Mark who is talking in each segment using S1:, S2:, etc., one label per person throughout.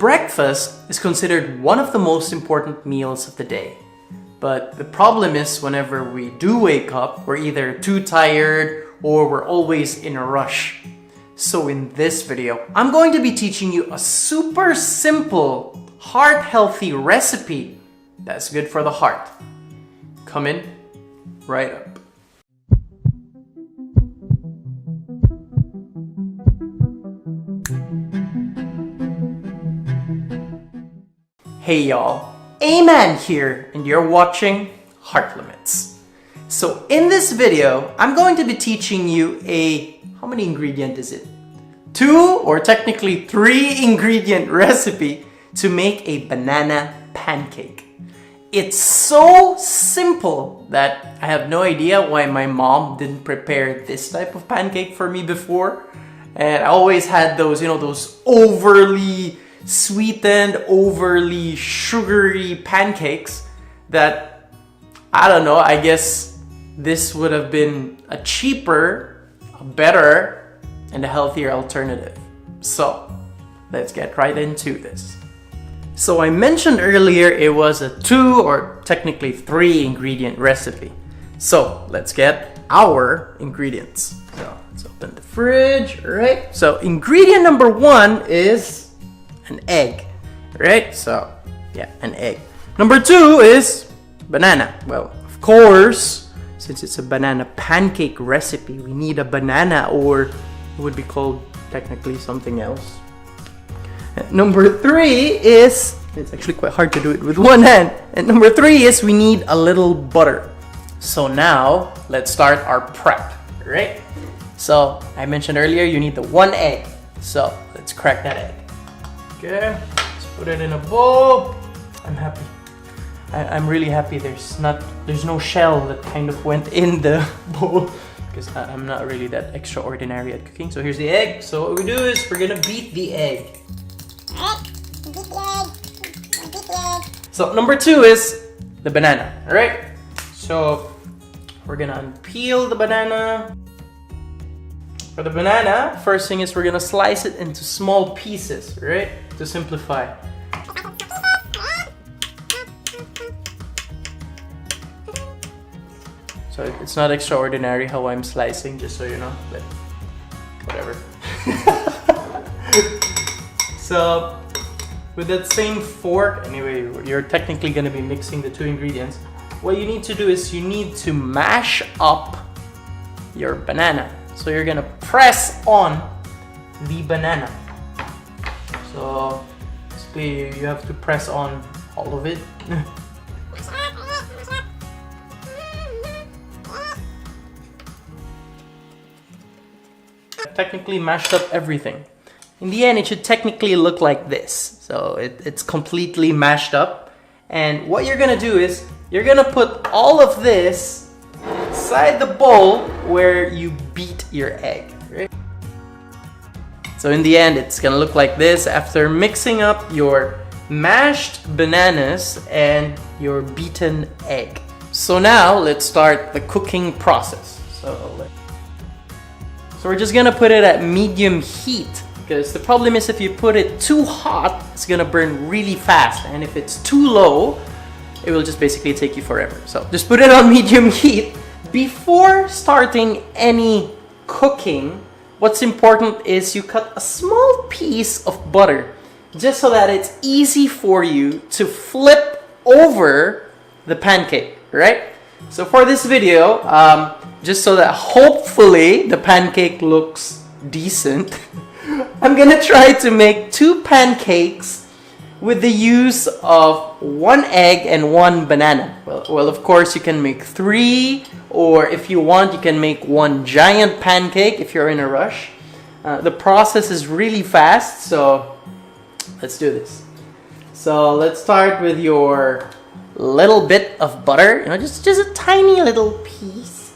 S1: breakfast is considered one of the most important meals of the day. But the problem is whenever we do wake up, we're either too tired or we're always in a rush. So in this video, I'm going to be teaching you a super simple, heart-healthy recipe that's good for the heart. Come in, right up. Hey y'all, Aman here, and you're watching Heart Limits. So in this video, I'm going to be teaching you how many ingredient is it? 2 or technically 3 ingredient recipe to make a banana pancake. It's so simple that I have no idea why my mom didn't prepare this type of pancake for me before. And I always had those, those overly sweetened, overly sugary pancakes that, I don't know, I guess this would have been a cheaper, a better, and a healthier alternative. So, let's get right into this. So I mentioned earlier it was a 2 or technically 3 ingredient recipe. So, let's get our ingredients. So, let's open the fridge, right? So, ingredient number 1 is an egg, right? So, yeah, an egg. Number 2 is banana. Well, of course, since it's a banana pancake recipe, we need a banana, or it would be called technically something else. And number 3 is, it's actually quite hard to do it with one hand. And number 3 is we need a little butter. So now, let's start our prep, right? So, I mentioned earlier, you need the 1 egg. So, let's crack that egg. Okay, let's put it in a bowl. I'm happy. I'm really happy there's no shell that kind of went in the bowl, because I'm not really that extraordinary at cooking. So here's the egg. So what we do is we're gonna beat the egg. So number 2 is the banana, alright? So we're gonna unpeel the banana. For the banana, first thing is we're gonna slice it into small pieces, right? To simplify. So it's not extraordinary how I'm slicing, just so you know, but whatever. So with that same fork, anyway, you're technically gonna be mixing the 2 ingredients. What you need to do is you need to mash up your banana. So you're gonna press on the banana. So basically you have to press on all of it. Technically mashed up everything. In the end, it should technically look like this. So it's completely mashed up. And what you're gonna do is you're gonna put all of this inside the bowl where you beat your egg, right? So in the end, it's gonna look like this after mixing up your mashed bananas and your beaten egg. So now let's start the cooking process. So we're just gonna put it at medium heat, because the problem is if you put it too hot, it's gonna burn really fast, and if it's too low, it will just basically take you forever. So just put it on medium heat. Before starting any cooking, what's important is you cut a small piece of butter, just so that it's easy for you to flip over the pancake, right? So for this video, just so that hopefully the pancake looks decent, I'm gonna try to make 2 pancakes with the use of 1 egg and 1 banana. Well, of course you can make 3, or if you want, you can make 1 giant pancake if you're in a rush. The process is really fast, so let's do this. So let's start with your little bit of butter, just a tiny little piece.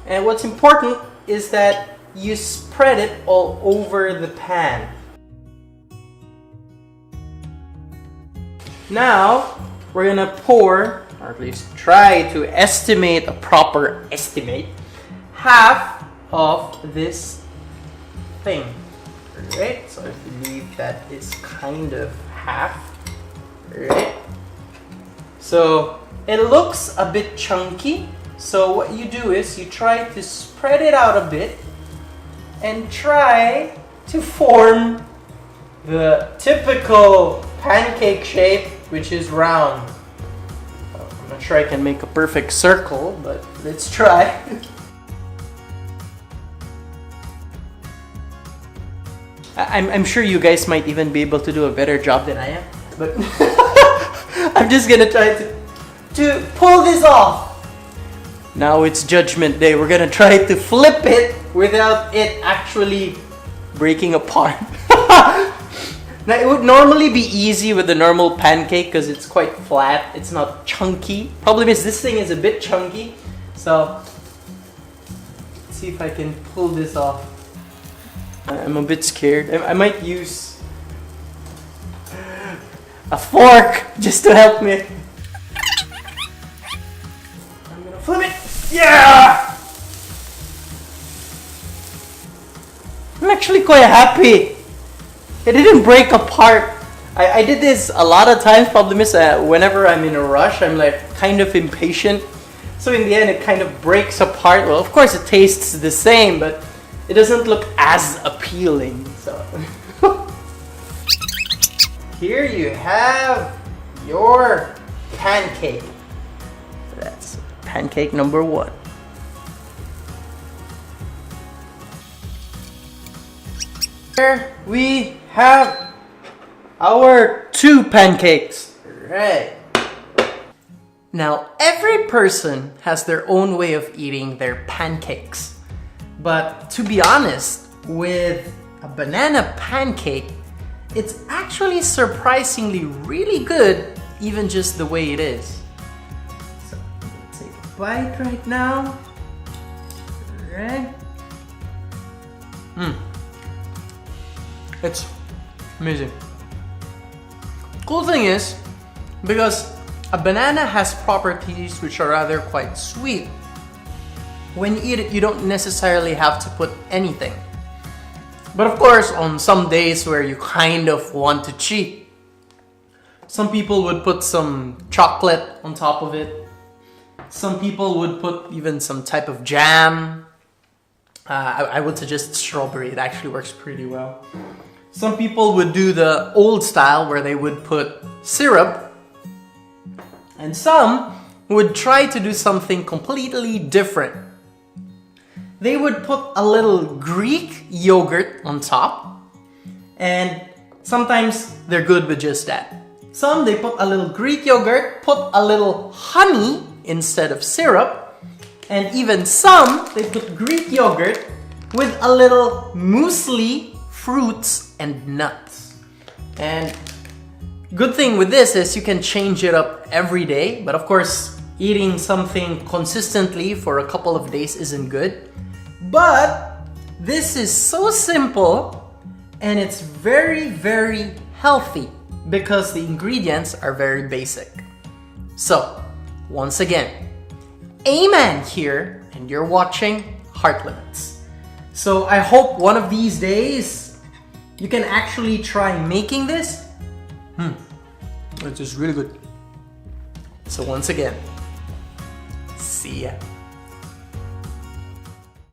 S1: And what's important is that you spread it all over the pan. Now, we're gonna pour, or at least try to estimate a proper estimate, half of this thing. Right? So I believe that is kind of half. Right? So it looks a bit chunky. So what you do is you try to spread it out a bit and try to form the typical pancake shape, which is round. I'm not sure I can make a perfect circle, but let's try. I'm sure you guys might even be able to do a better job than I am, but I'm just gonna try to pull this off. Now it's judgment day. We're gonna try to flip it without it actually breaking apart. Now it would normally be easy with the normal pancake because it's quite flat, it's not chunky. Problem is this thing is a bit chunky, so let's see if I can pull this off. I'm a bit scared. I might use a fork just to help me. I'm gonna flip it. Yeah! I'm actually quite happy. It didn't break apart. I did this a lot of times. Problem is whenever I'm in a rush, I'm like kind of impatient. So in the end, it kind of breaks apart. Well, of course it tastes the same, but it doesn't look as appealing. So here you have your pancake. That's pancake number 1. Here we have our 2 pancakes. Right. Now every person has their own way of eating their pancakes. But to be honest, with a banana pancake, it's actually surprisingly really good, even just the way it is. So let's take a bite right now. Right. It's amazing. Cool thing is, because a banana has properties which are rather quite sweet, when you eat it, you don't necessarily have to put anything. But of course, on some days where you kind of want to cheat, some people would put some chocolate on top of it. Some people would put even some type of jam. I would suggest strawberry. It actually works pretty well. Some people would do the old style where they would put syrup. And some would try to do something completely different. They would put a little Greek yogurt on top, and sometimes they're good with just that. Some they put a little Greek yogurt, put a little honey instead of syrup, and even some they put Greek yogurt with a little muesli, fruits, and nuts. And good thing with this is you can change it up every day, but of course eating something consistently for a couple of days isn't good. But this is so simple and it's very, very healthy because the ingredients are very basic. So, once again, Aman here and you're watching Heart Limits. So I hope one of these days you can actually try making this. It's just really good. So once again, see ya.